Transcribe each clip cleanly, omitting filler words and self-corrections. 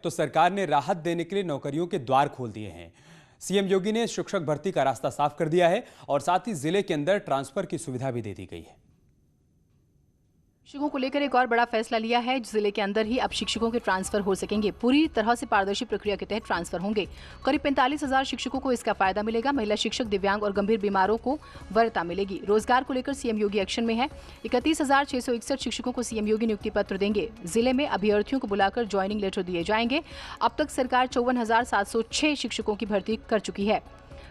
तो सरकार ने राहत देने के लिए नौकरियों के द्वार खोल दिए हैं। सीएम योगी ने शिक्षक भर्ती का रास्ता साफ कर दिया है और साथ ही जिले के अंदर ट्रांसफर की सुविधा भी दे दी गई है। शिक्षकों को लेकर एक और बड़ा फैसला लिया है। जिले के अंदर ही अब शिक्षकों के ट्रांसफर हो सकेंगे। पूरी तरह से पारदर्शी प्रक्रिया के तहत ट्रांसफर होंगे। करीब 45,000 शिक्षकों को इसका फायदा मिलेगा। महिला शिक्षक, दिव्यांग और गंभीर बीमारों को वरीयता मिलेगी। रोजगार को लेकर सीएम योगी एक्शन में है। 31,661 शिक्षकों को सीएम योगी नियुक्ति पत्र देंगे। जिले में अभ्यर्थियों को बुलाकर ज्वाइनिंग लेटर दिए जाएंगे। अब तक सरकार 54,706 शिक्षकों की भर्ती कर चुकी है।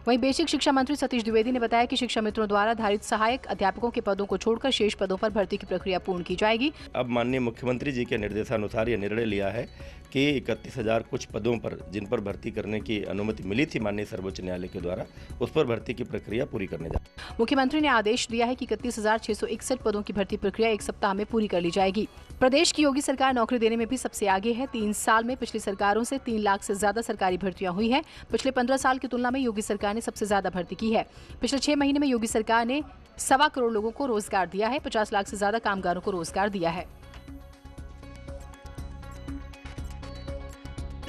वहीं बेसिक शिक्षा मंत्री सतीश द्विवेदी ने बताया कि शिक्षा मित्रों द्वारा धारित सहायक अध्यापकों के पदों को छोड़कर शेष पदों पर भर्ती की प्रक्रिया पूर्ण की जाएगी। अब माननीय मुख्यमंत्री जी के निर्देशानुसार यह निर्णय लिया है कि 31,000 कुछ पदों पर जिन पर भर्ती करने की अनुमति मिली थी माननीय सर्वोच्च न्यायालय के द्वारा, उस पर भर्ती की प्रक्रिया पूरी करने जा। मुख्यमंत्री ने आदेश दिया है कि 31,661 पदों की भर्ती प्रक्रिया 1 सप्ताह में पूरी कर ली जाएगी। प्रदेश की योगी सरकार नौकरी देने में भी सबसे आगे है। 3 साल में पिछली सरकारों से 3 लाख से ज्यादा सरकारी भर्तियां हुई है। पिछले 15 साल की तुलना में योगी सरकार ने सबसे ज्यादा भर्ती की है। पिछले 6 महीने में योगी सरकार ने 1.25 करोड़ लोगों को रोजगार दिया है। 50 लाख से ज्यादा कामगारों को रोजगार दिया है।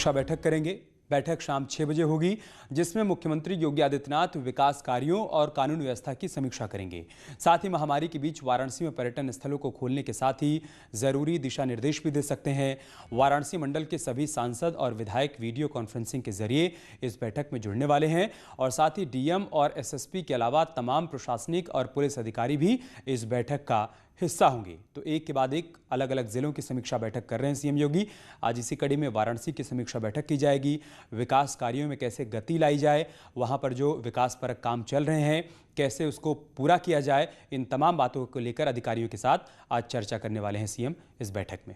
बैठक करेंगे। बैठक शाम 6 बजे होगी, जिसमें मुख्यमंत्री योगी आदित्यनाथ विकास कार्यों और कानून व्यवस्था की समीक्षा करेंगे। साथ ही महामारी के बीच वाराणसी में पर्यटन स्थलों को खोलने के साथ ही जरूरी दिशा निर्देश भी दे सकते हैं। वाराणसी मंडल के सभी सांसद और विधायक वीडियो कॉन्फ्रेंसिंग के जरिए इस बैठक में जुड़ने वाले हैं और साथ ही डीएम और एसएसपी के अलावा तमाम प्रशासनिक और पुलिस अधिकारी भी इस बैठक का हिस्सा होंगे। तो एक के बाद एक अलग अलग जिलों की समीक्षा बैठक कर रहे हैं सीएम योगी। आज इसी कड़ी में वाराणसी की समीक्षा बैठक की जाएगी। विकास कार्यों में कैसे गति लाई जाए, वहां पर जो विकास परक काम चल रहे हैं कैसे उसको पूरा किया जाए, इन तमाम बातों को लेकर अधिकारियों के साथ आज चर्चा करने वाले हैं सीएम इस बैठक में।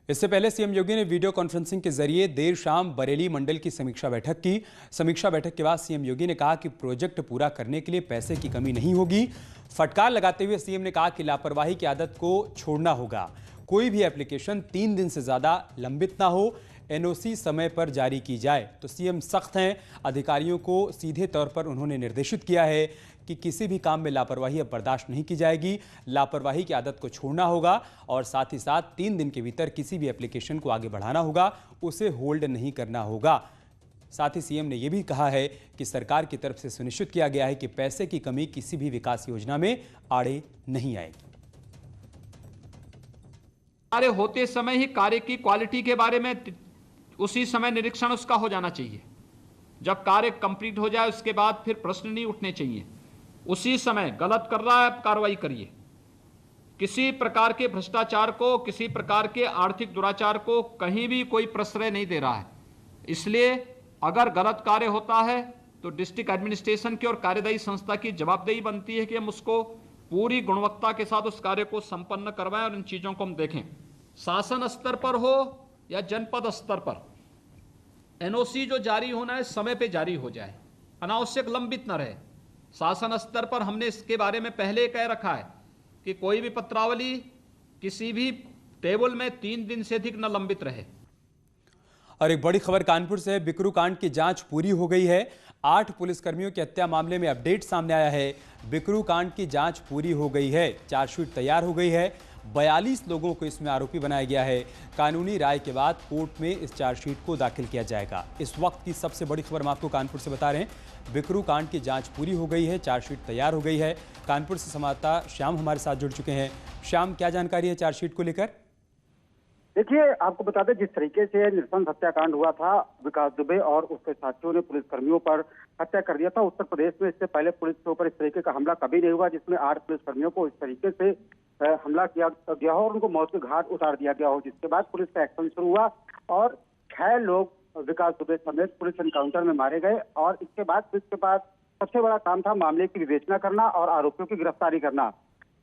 इससे पहले सीएम योगी ने वीडियो कॉन्फ्रेंसिंग के जरिए देर शाम बरेली मंडल की समीक्षा बैठक की। समीक्षा बैठक के बाद सीएम योगी ने कहा कि प्रोजेक्ट पूरा करने के लिए पैसे की कमी नहीं होगी। फटकार लगाते हुए सीएम ने कहा कि लापरवाही की आदत को छोड़ना होगा। कोई भी एप्लीकेशन 3 दिन से ज्यादा लंबित ना हो, एनओसी समय पर जारी की जाए। तो सीएम सख्त हैं। अधिकारियों को सीधे तौर पर उन्होंने निर्देशित किया है कि किसी भी काम में लापरवाही अब बर्दाश्त नहीं की जाएगी। लापरवाही की आदत को छोड़ना होगा और साथ ही साथ 3 दिन के भीतर किसी भी एप्लीकेशन को आगे बढ़ाना होगा, उसे होल्ड नहीं करना होगा। साथ ही सीएम ने यह भी कहा है कि सरकार की तरफ से सुनिश्चित किया गया है कि पैसे की कमी किसी भी विकास योजना में आड़े नहीं आएगी। कार्य होते समय ही कार्य की क्वालिटी के बारे में उसी समय निरीक्षण उसका हो जाना चाहिए। जब कार्य कंप्लीट हो जाए उसके बाद फिर प्रश्न नहीं उठने चाहिए। उसी समय गलत कर रहा है कार्रवाई करिए। किसी प्रकार के भ्रष्टाचार को, किसी प्रकार के आर्थिक दुराचार को कहीं भी कोई प्रश्रय नहीं दे रहा है। इसलिए अगर गलत कार्य होता है तो डिस्ट्रिक्ट एडमिनिस्ट्रेशन की और कार्यदायी संस्था की जवाबदेही बनती है कि हम उसको पूरी गुणवत्ता के साथ उस कार्य को संपन्न करवाएं और इन चीजों को हम देखें। शासन स्तर पर हो या जनपद स्तर पर एनओसी जो जारी होना है समय पे जारी हो जाए, अनावश्यक लंबित न रहे। शासन स्तर पर हमने इसके बारे में पहले कह रखा है कि कोई भी पत्रावली किसी भी टेबल में 3 दिन से अधिक न लंबित रहे। और एक बड़ी खबर कानपुर से है। बिकरू कांड की जांच पूरी हो गई है। 8 पुलिसकर्मियों की हत्या मामले में अपडेट सामने आया है। बिकरू कांड की जांच पूरी हो गई है। चार्जशीट तैयार हो गई है। 42 लोगों को इसमें आरोपी बनाया गया है। कानूनी राय के बाद कोर्ट में इस चार्जशीट को दाखिल किया जाएगा। इस वक्त की सबसे बड़ी खबर हम आपको कानपुर से बता रहे हैं। बिकरू कांड की जांच पूरी हो गई है, चार्जशीट तैयार हो गई है। कानपुर से संवाददाता श्याम हमारे साथ जुड़ चुके हैं। श्याम, क्या जानकारी है चार्जशीट को लेकर? देखिए, आपको बता दें, जिस तरीके से नृशंस हत्याकांड हुआ था, विकास दुबे और उसके साथियों ने पुलिसकर्मियों पर हत्या कर दिया था। उत्तर प्रदेश में इससे पहले पुलिस के ऊपर इस तरीके का हमला कभी नहीं हुआ जिसमें 8 पुलिसकर्मियों को इस तरीके से हमला किया गया हो और उनको मौत के घाट उतार दिया गया हो। जिसके बाद पुलिस का एक्शन शुरू हुआ और 6 लोग विकास दुबे समेत पुलिस एनकाउंटर में मारे गए। और इसके बाद पुलिस के पास सबसे बड़ा काम था मामले की विवेचना करना और आरोपियों की गिरफ्तारी करना।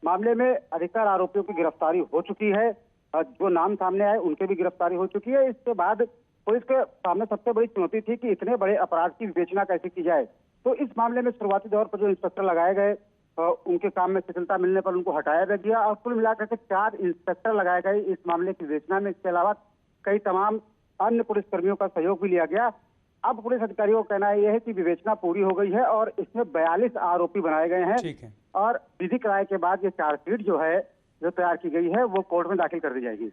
मामले में अधिकतर आरोपियों की गिरफ्तारी हो चुकी है। जो नाम सामने आए उनके भी गिरफ्तारी हो चुकी है। इसके बाद पुलिस के सामने सबसे बड़ी चुनौती थी कि इतने बड़े अपराध की विवेचना कैसे की जाए। तो इस मामले में शुरुआती दौर पर जो इंस्पेक्टर लगाए गए उनके काम में शिथिलता मिलने पर उनको हटाया भी गया और कुल मिलाकर के 4 इंस्पेक्टर लगाए गए इस मामले की विवेचना में। इसके अलावा कई तमाम अन्य पुलिसकर्मियों का सहयोग भी लिया गया। अब पुलिस अधिकारियों का कहना यह है कि विवेचना पूरी हो गई है और इसमें 42 आरोपी बनाए गए हैं और विधिक राय के बाद ये चार्जशीट जो है जो तैयार की गई है वो कोर्ट में दाखिल कर दी जाएगी।